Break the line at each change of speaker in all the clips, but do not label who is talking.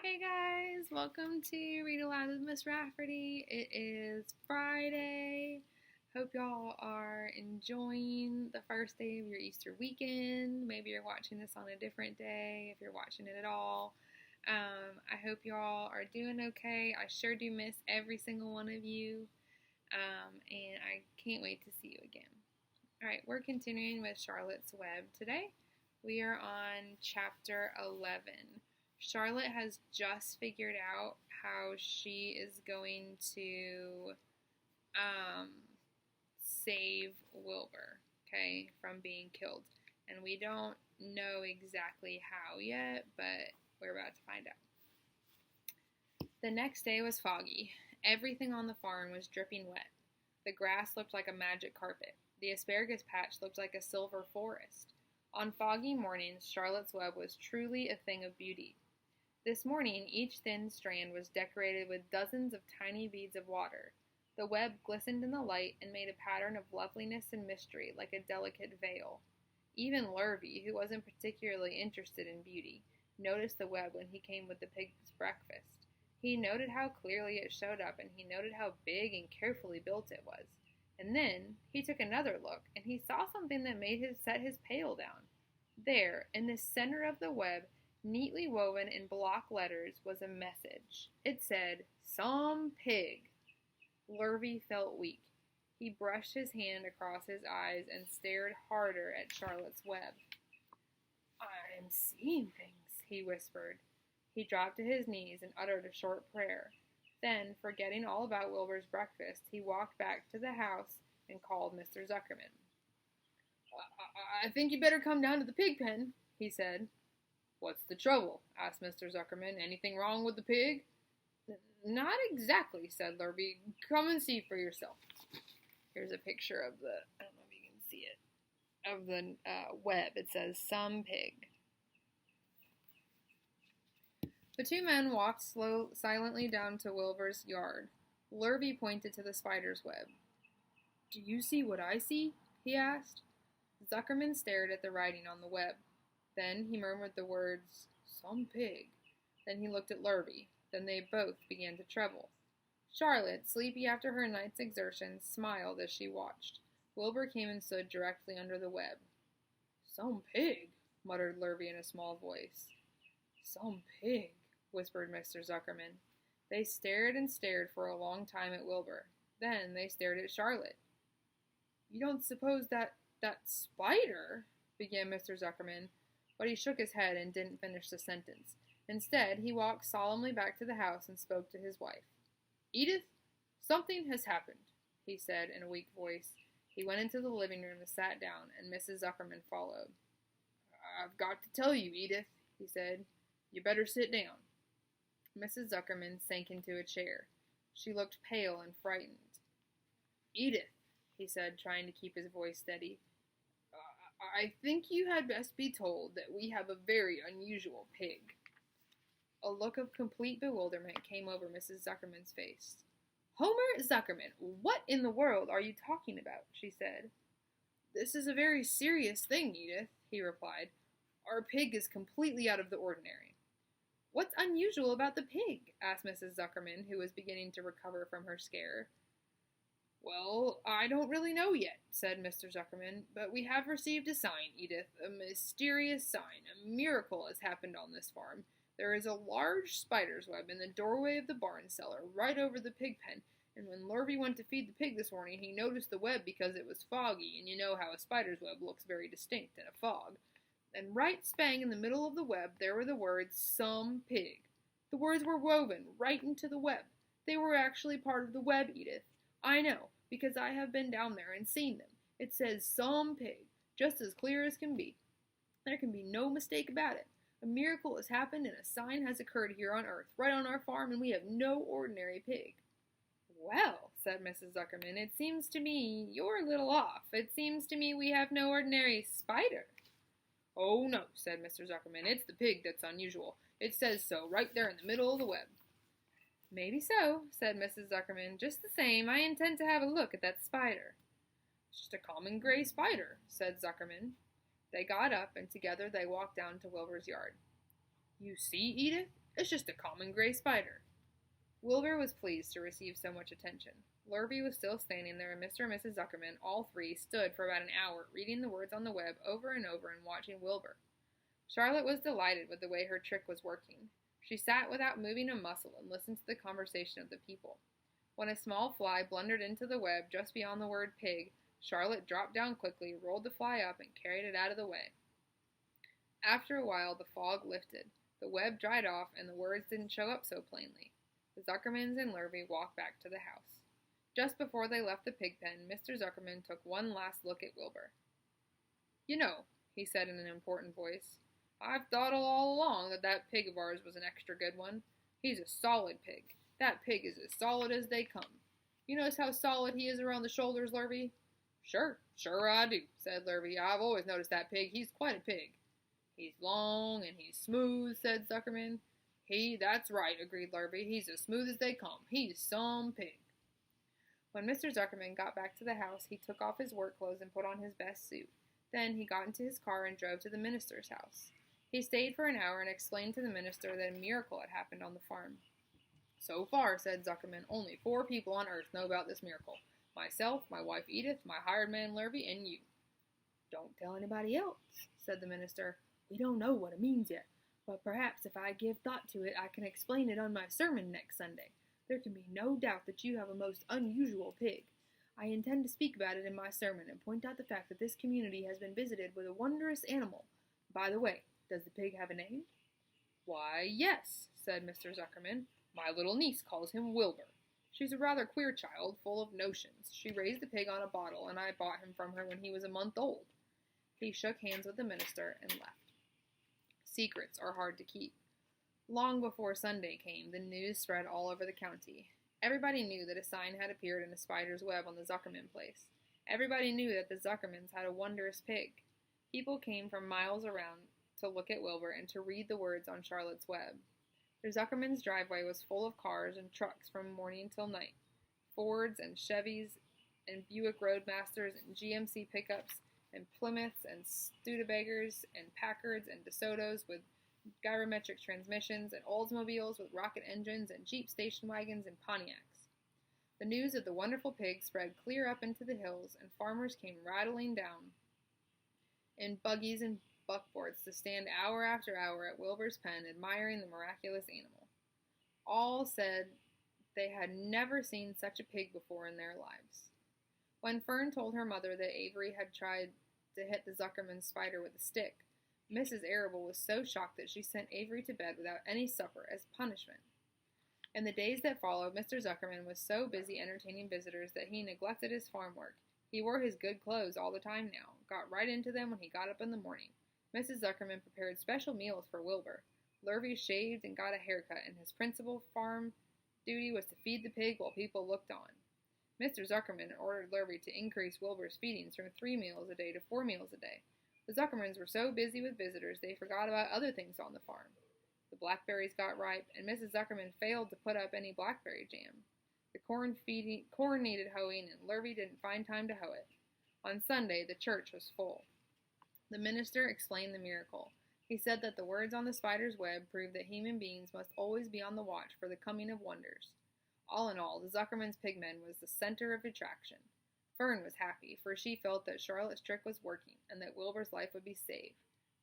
Hey guys, welcome to Read Aloud with Miss Rafferty. It is Friday. Hope y'all are enjoying the first day of your Easter weekend. Maybe you're watching this on a different day if you're watching it at all. I hope y'all are doing okay. I sure do miss every single one of you, and I can't wait to see you again. All right, we're continuing with Charlotte's Web today. We are on chapter 11. Charlotte has just figured out how she is going to save Wilbur, okay, from being killed. And we don't know exactly how yet, but we're about to find out. The next day was foggy. Everything on the farm was dripping wet. The grass looked like a magic carpet. The asparagus patch looked like a silver forest. On foggy mornings, Charlotte's Web was truly a thing of beauty. This morning, each thin strand was decorated with dozens of tiny beads of water. The web glistened in the light and made a pattern of loveliness and mystery like a delicate veil. Even Lurvy, who wasn't particularly interested in beauty, noticed the web when he came with the pig's breakfast. He noted how clearly it showed up, and he noted how big and carefully built it was. And then he took another look, and he saw something that made him set his pail down. There, in the center of the web, neatly woven in block letters, was a message. It said, "Some pig." Lurvy felt weak. He brushed his hand across his eyes and stared harder at Charlotte's Web. "I'm seeing things," he whispered. He dropped to his knees and uttered a short prayer. Then, forgetting all about Wilbur's breakfast, he walked back to the house and called Mr. Zuckerman. "I think you better come down to the pig pen," he said. "What's the trouble?" asked Mr. Zuckerman. "Anything wrong with the pig?" "Not exactly," said Lurvy. "Come and see for yourself." Here's a picture of I don't know if you can see it, of the web. It says, "Some pig." The two men walked silently down to Wilbur's yard. Lurvy pointed to the spider's web. "Do you see what I see?" he asked. Zuckerman stared at the writing on the web. Then he murmured the words, "Some pig." Then he looked at Lurvy. Then they both began to tremble. Charlotte, sleepy after her night's exertions, smiled as she watched. Wilbur came and stood directly under the web. "Some pig," muttered Lurvy in a small voice. "Some pig," whispered Mr. Zuckerman. They stared and stared for a long time at Wilbur. Then they stared at Charlotte. "You don't suppose that spider—" began Mr. Zuckerman, but he shook his head and didn't finish the sentence. Instead, he walked solemnly back to the house and spoke to his wife. "Edith, something has happened," he said in a weak voice. He went into the living room and sat down, and Mrs. Zuckerman followed. "I've got to tell you, Edith," he said. "You better sit down." Mrs. Zuckerman sank into a chair. She looked pale and frightened. "Edith," he said, trying to keep his voice steady, "I think you had best be told that we have a very unusual pig." A look of complete bewilderment came over Mrs. Zuckerman's face. "Homer Zuckerman, what in the world are you talking about?" she said. "This is a very serious thing, Edith," he replied. "Our pig is completely out of the ordinary." "What's unusual about the pig?" asked Mrs. Zuckerman, who was beginning to recover from her scare. "Well, I don't really know yet," said Mr. Zuckerman, "but we have received a sign, Edith, a mysterious sign. A miracle has happened on this farm. There is a large spider's web in the doorway of the barn cellar, right over the pig pen, and when Lurvy went to feed the pig this morning, he noticed the web because it was foggy, and you know how a spider's web looks very distinct in a fog. And right spang in the middle of the web there were the words, 'Some pig.' The words were woven right into the web. They were actually part of the web, Edith. I know, because I have been down there and seen them. It says 'Some pig,' just as clear as can be. There can be no mistake about it. A miracle has happened and a sign has occurred here on earth, right on our farm, and we have no ordinary pig." "Well," said Mrs. Zuckerman, "it seems to me you're a little off. It seems to me we have no ordinary spider." "Oh, no," said Mr. Zuckerman. "It's the pig that's unusual. It says so right there in the middle of the web." "Maybe so," said Mrs. Zuckerman. "Just the same, I intend to have a look at that spider." "It's just a common gray spider," said Zuckerman. They got up, and together they walked down to Wilbur's yard. "You see, Edith, It's just a common gray spider." Wilbur was pleased to receive so much attention. Lurvy was still standing there, and Mr. and Mrs. Zuckerman, all three, stood for about an hour, reading the words on the web over and over and watching Wilbur. Charlotte was delighted with the way her trick was working. She sat without moving a muscle and listened to the conversation of the people. When a small fly blundered into the web just beyond the word pig, Charlotte dropped down quickly, rolled the fly up, and carried it out of the way. After a while, the fog lifted. The web dried off, and the words didn't show up so plainly. The Zuckermans and Lurvy walked back to the house. Just before they left the pig pen, Mr. Zuckerman took one last look at Wilbur. "You know," he said in an important voice, "I've thought all along that pig of ours was an extra good one. He's a solid pig. That pig is as solid as they come. You notice how solid he is around the shoulders, Lurvy?" Sure I do," said Lurvy. "I've always noticed that pig. He's quite a pig." "He's long and he's smooth," said Zuckerman. That's right," agreed Lurvy. "He's as smooth as they come. He's some pig." When Mr. Zuckerman got back to the house, he took off his work clothes and put on his best suit. Then he got into his car and drove to the minister's house. He stayed for an hour and explained to the minister that a miracle had happened on the farm. "So far," said Zuckerman, "only 4 people on earth know about this miracle. Myself, my wife Edith, my hired man Lurvy, and you." "Don't tell anybody else," said the minister. "We don't know what it means yet, but perhaps if I give thought to it, I can explain it on my sermon next Sunday. There can be no doubt that you have a most unusual pig. I intend to speak about it in my sermon and point out the fact that this community has been visited with a wondrous animal. By the way, does the pig have a name?" "Why, yes," said Mr. Zuckerman. "My little niece calls him Wilbur. She's a rather queer child, full of notions. She raised the pig on a bottle, and I bought him from her when he was a month old." He shook hands with the minister and left. Secrets are hard to keep. Long before Sunday came, the news spread all over the county. Everybody knew that a sign had appeared in a spider's web on the Zuckerman place. Everybody knew that the Zuckermans had a wondrous pig. People came from miles around to look at Wilbur and to read the words on Charlotte's web. The Zuckerman's driveway was full of cars and trucks from morning till night. Fords and Chevys and Buick Roadmasters and GMC pickups and Plymouths and Studebagers and Packards and DeSotos with gyrometric transmissions and Oldsmobiles with rocket engines and Jeep station wagons and Pontiacs. The news of the wonderful pig spread clear up into the hills, and farmers came rattling down in buggies and buckboards to stand hour after hour at Wilbur's pen admiring the miraculous animal. All said they had never seen such a pig before in their lives. When Fern told her mother that Avery had tried to hit the Zuckerman spider with a stick, Mrs. Arable was so shocked that she sent Avery to bed without any supper as punishment. In the days that followed, Mr. Zuckerman was so busy entertaining visitors that he neglected his farm work. He wore his good clothes all the time now, got right into them when he got up in the morning. Mrs. Zuckerman prepared special meals for Wilbur. Lurvy shaved and got a haircut, and his principal farm duty was to feed the pig while people looked on. Mr. Zuckerman ordered Lurvy to increase Wilbur's feedings from 3 meals a day to 4 meals a day. The Zuckermans were so busy with visitors they forgot about other things on the farm. The blackberries got ripe, and Mrs. Zuckerman failed to put up any blackberry jam. The corn needed hoeing, and Lurvy didn't find time to hoe it. On Sunday, the church was full. The minister explained the miracle. He said that the words on the spider's web proved that human beings must always be on the watch for the coming of wonders. All in all, the Zuckerman's pigpen was the center of attraction. Fern was happy, for she felt that Charlotte's trick was working and that Wilbur's life would be saved.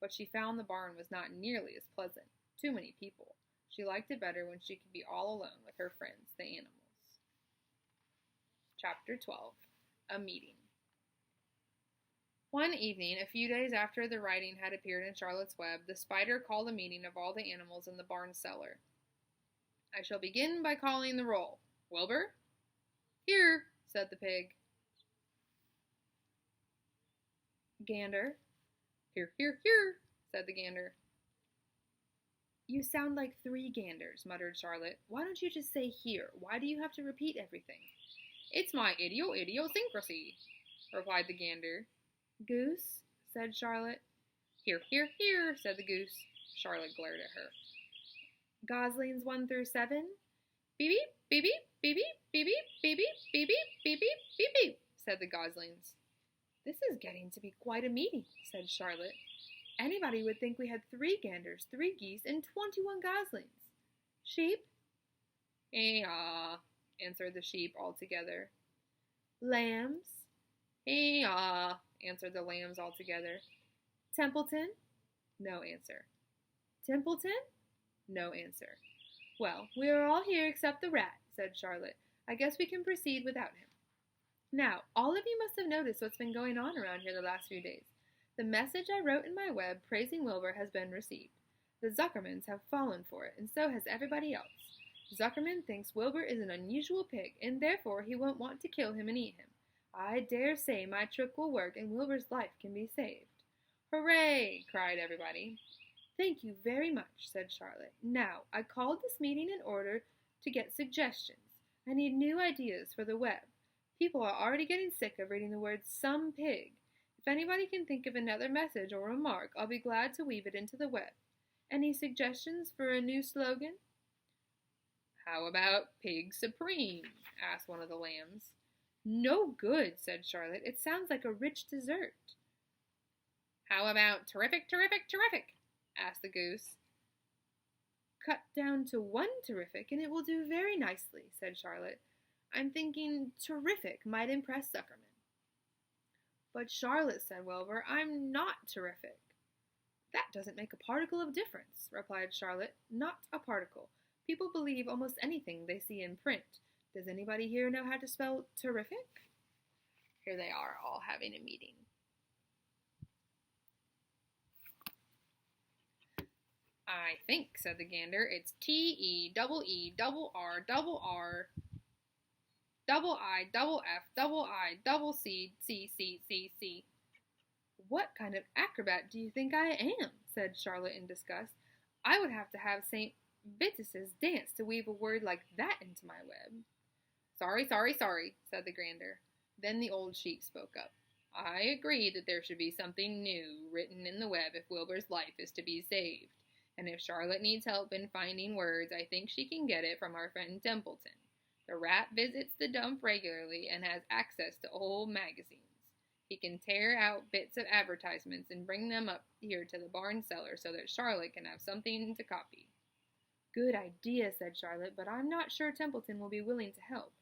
But she found the barn was not nearly as pleasant. Too many people. She liked it better when she could be all alone with her friends, the animals. Chapter 12. A Meeting. One evening, a few days after the writing had appeared in Charlotte's web, the spider called a meeting of all the animals in the barn cellar. "I shall begin by calling the roll. Wilbur?" "Here," said the pig. "Gander?" "Here, here, here," said the gander. "You sound like 3 ganders," muttered Charlotte. "Why don't you just say here? Why do you have to repeat everything?" "It's my idiosyncrasy," replied the gander. "Goose?" said Charlotte. "Here, here, here," said the goose. Charlotte glared at her. "Goslings 1 through 7? Beep, beep, beep, beep, beep, beep, beep, beep, beep, beep, beep, beep, beep, said the goslings. "This is getting to be quite a meeting," said Charlotte. "Anybody would think we had 3 ganders, 3 geese, and 21 goslings." Sheep? "Hee-haw," answered the sheep all together. Lambs? "Hee-haw," answered the lambs all together. Templeton? No answer. Templeton? No answer. Well, we are all here except the rat, said Charlotte. I guess we can proceed without him. Now, all of you must have noticed what's been going on around here the last few days. The message I wrote in my web praising Wilbur has been received. The Zuckermans have fallen for it, and so has everybody else. Zuckerman thinks Wilbur is an unusual pig, and therefore he won't want to kill him and eat him. I dare say my trick will work, and Wilbur's life can be saved. Hooray! Cried everybody. Thank you very much, said Charlotte. Now, I called this meeting in order to get suggestions. I need new ideas for the web. People are already getting sick of reading the word some pig. If anybody can think of another message or remark, I'll be glad to weave it into the web. Any suggestions for a new slogan? How about Pig Supreme? Asked one of the lambs. No good, said Charlotte. It sounds like a rich dessert. How about Terrific, Terrific, Terrific? Asked the goose. Cut down to one terrific, and it will do very nicely, said Charlotte. I'm thinking terrific might impress Zuckerman. But Charlotte, said Wilbur, I'm not terrific. That doesn't make a particle of difference, replied Charlotte. Not a particle. People believe almost anything they see in print. Does anybody here know how to spell terrific? Here they are, all having a meeting. I think, said the gander, it's T-E-E-E-R-R-R double I, double F, double I, double C, C, C, C, C. What kind of acrobat do you think I am? Said Charlotte in disgust. I would have to have St. Vitus's dance to weave a word like that into my web. Sorry, sorry, sorry, said the gander. Then the old sheep spoke up. I agree that there should be something new written in the web if Wilbur's life is to be saved. And if Charlotte needs help in finding words, I think she can get it from our friend Templeton. The rat visits the dump regularly and has access to old magazines. He can tear out bits of advertisements and bring them up here to the barn cellar so that Charlotte can have something to copy. Good idea, said Charlotte, but I'm not sure Templeton will be willing to help.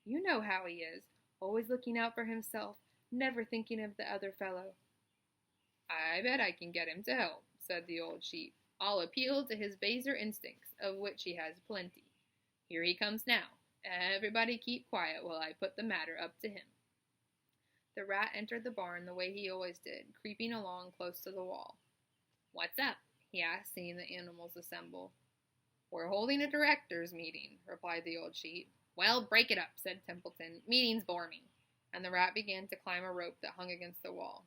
You know how he is, always looking out for himself, never thinking of the other fellow. I bet I can get him to help, said the old sheep. I'll appeal to his baser instincts, of which he has plenty. Here he comes now. Everybody keep quiet while I put the matter up to him. The rat entered the barn the way he always did, creeping along close to the wall. What's up? He asked, seeing the animals assemble. We're holding a directors' meeting, replied the old sheep. Well, break it up, said Templeton. Meetings bore me. And the rat began to climb a rope that hung against the wall.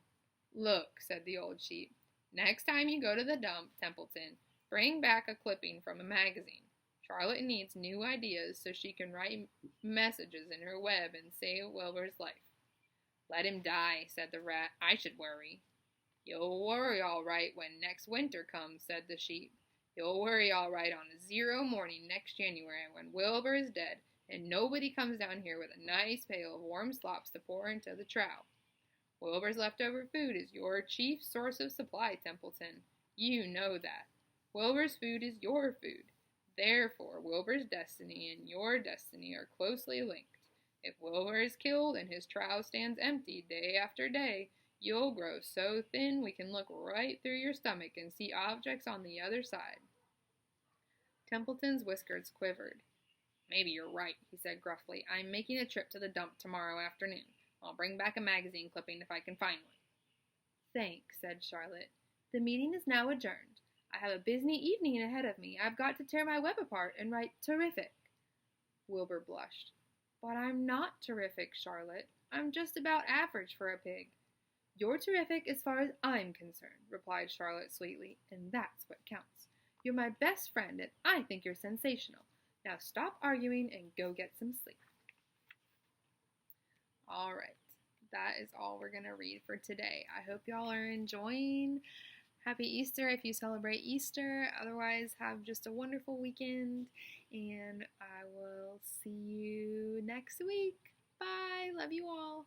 Look, said the old sheep. Next time you go to the dump, Templeton, bring back a clipping from a magazine. Charlotte needs new ideas so she can write messages in her web and save Wilbur's life. Let him die, said the rat. I should worry. You'll worry all right when next winter comes, said the sheep. You'll worry all right on a 0 morning next January when Wilbur is dead and nobody comes down here with a nice pail of warm slops to pour into the trough. Wilbur's leftover food is your chief source of supply, Templeton. You know that. Wilbur's food is your food. Therefore, Wilbur's destiny and your destiny are closely linked. If Wilbur is killed and his trough stands empty day after day, you'll grow so thin we can look right through your stomach and see objects on the other side. Templeton's whiskers quivered. Maybe you're right, he said gruffly. I'm making a trip to the dump tomorrow afternoon. I'll bring back a magazine clipping if I can find one. Thanks, said Charlotte. The meeting is now adjourned. I have a busy evening ahead of me. I've got to tear my web apart and write terrific. Wilbur blushed. But I'm not terrific, Charlotte. I'm just about average for a pig. You're terrific as far as I'm concerned, replied Charlotte sweetly, and that's what counts. You're my best friend, and I think you're sensational. Now stop arguing and go get some sleep. All right, that is all we're going to read for today. I hope y'all are enjoying. Happy Easter if you celebrate Easter. Otherwise, have just a wonderful weekend, and I will see you next week. Bye. Love you all.